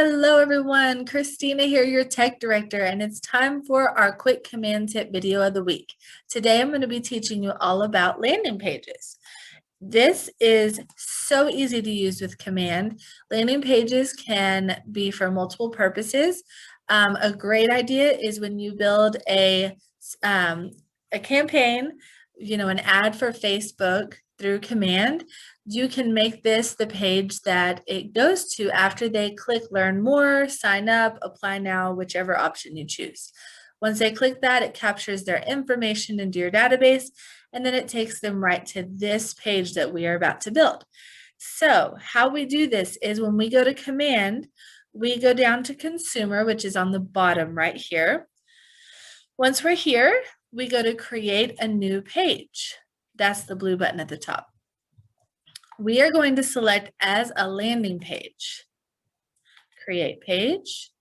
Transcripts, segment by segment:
Hello everyone, Christina here, your tech director, and it's time for our quick command tip video of the week. Today I'm going to be teaching you all about landing pages. This is so easy to use with command. Landing pages can be for multiple purposes. A great idea is when you build a campaign, an ad for Facebook through command. You can make this the page that it goes to after they click learn more, sign up, apply now, whichever option you choose. Once they click that, it captures their information into your database, and then it takes them right to this page that we are about to build. So how we do this is when we go to command, we go down to consumer, which is on the bottom right here. Once we're here, we go to create a new page. That's the blue button at the top. We are going to select as a landing page. Create page.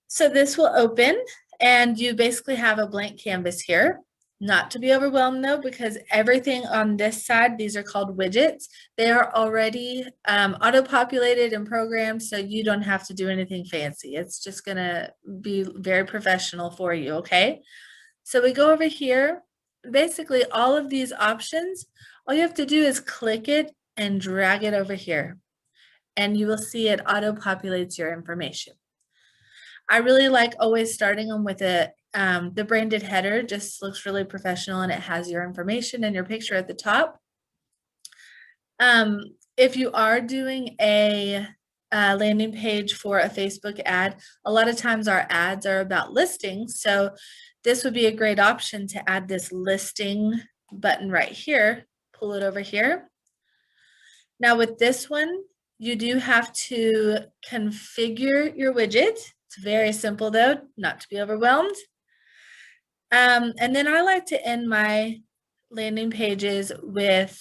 So this will open and you basically have a blank canvas here. Not to be overwhelmed though, because everything on this side, these are called widgets. They are already auto-populated and programmed, so you don't have to do anything fancy. It's just gonna be very professional for you, okay? So we go over here. Basically all of these options, all you have to do is click it and drag it over here, and you will see it auto-populates your information. I really like always starting them with the branded header. Just looks really professional and it has your information and your picture at the top. If you are doing a landing page for a Facebook ad, a lot of times our ads are about listings, so this would be a great option to add this listing button right here. Pull it over here. Now with this one, you do have to configure your widget. It's very simple though, not to be overwhelmed. And then I like to end my landing pages with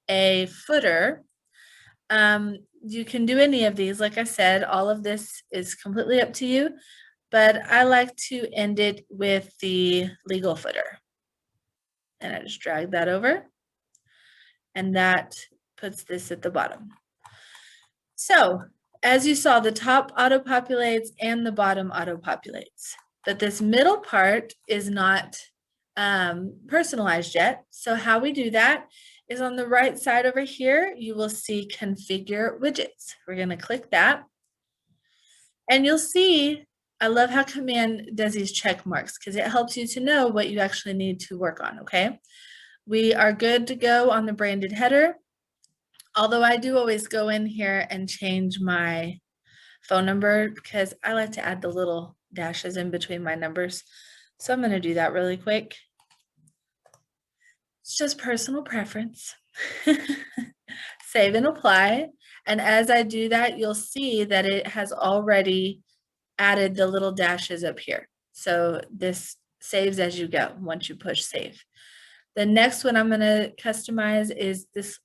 a footer. You can do any of these. Like I said, all of this is completely up to you, but I like to end it with the legal footer. And I just drag that over, and that puts this at the bottom. So as you saw, the top auto-populates and the bottom auto-populates, but this middle part is not personalized yet. So how we do that is on the right side over here, you will see configure widgets. We're going to click that, and you'll see, I love how command does these check marks because it helps you to know what you actually need to work on, okay? We are good to go on the branded header. Although I do always go in here and change my phone number because I like to add the little dashes in between my numbers. So I'm going to do that really quick. It's just personal preference. Save and apply. And as I do that, you'll see that it has already added the little dashes up here. So this saves as you go once you push save. The next one I'm going to customize is this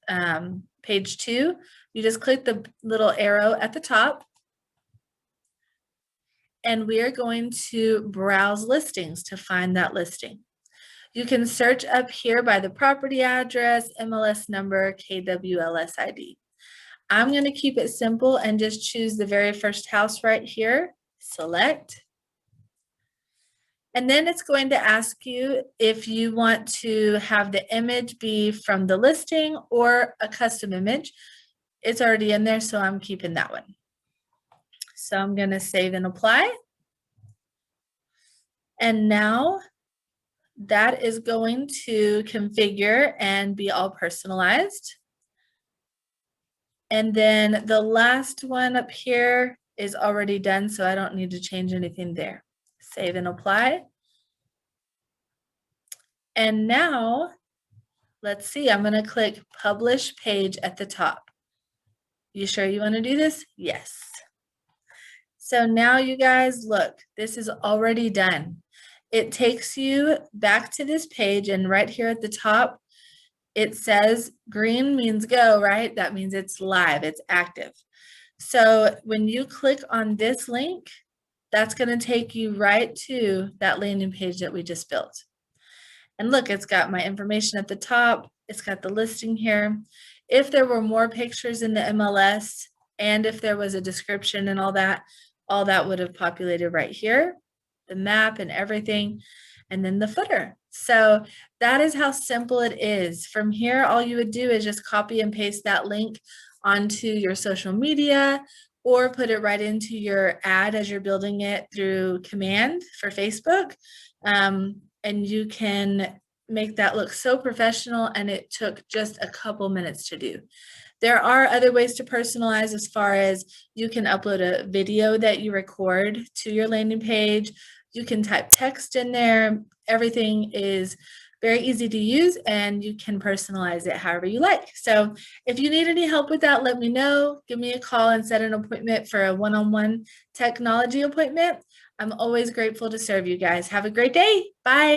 page 2. You just click the little arrow at the top, and we are going to browse listings to find that listing. You can search up here by the property address, MLS number, KWLS ID. I'm going to keep it simple and just choose the very first house right here, select. And then it's going to ask you if you want to have the image be from the listing or a custom image. It's already in there, so I'm keeping that one. So I'm going to save and apply. And now that is going to configure and be all personalized. And then the last one up here is already done, so I don't need to change anything there. Save and apply. And now, let's see, I'm going to click Publish Page at the top. You sure you want to do this? Yes. So now you guys, look, this is already done. It takes you back to this page, and right here at the top, it says green means go, right? That means it's live, it's active. So when you click on this link, that's going to take you right to that landing page that we just built. And look, it's got my information at the top. It's got the listing here. If there were more pictures in the MLS, And if there was a description and all that would have populated right here, the map and everything, and then the footer. So that is how simple it is. From here, all you would do is just copy and paste that link onto your social media or put it right into your ad as you're building it through command for Facebook. And you can make that look so professional, and it took just a couple minutes to do. There are other ways to personalize, as far as you can upload a video that you record to your landing page. You can type text in there. Everything is very easy to use, and you can personalize it however you like. So if you need any help with that, let me know. Give me a call and set an appointment for a one-on-one technology appointment. I'm always grateful to serve you guys. Have a great day. Bye.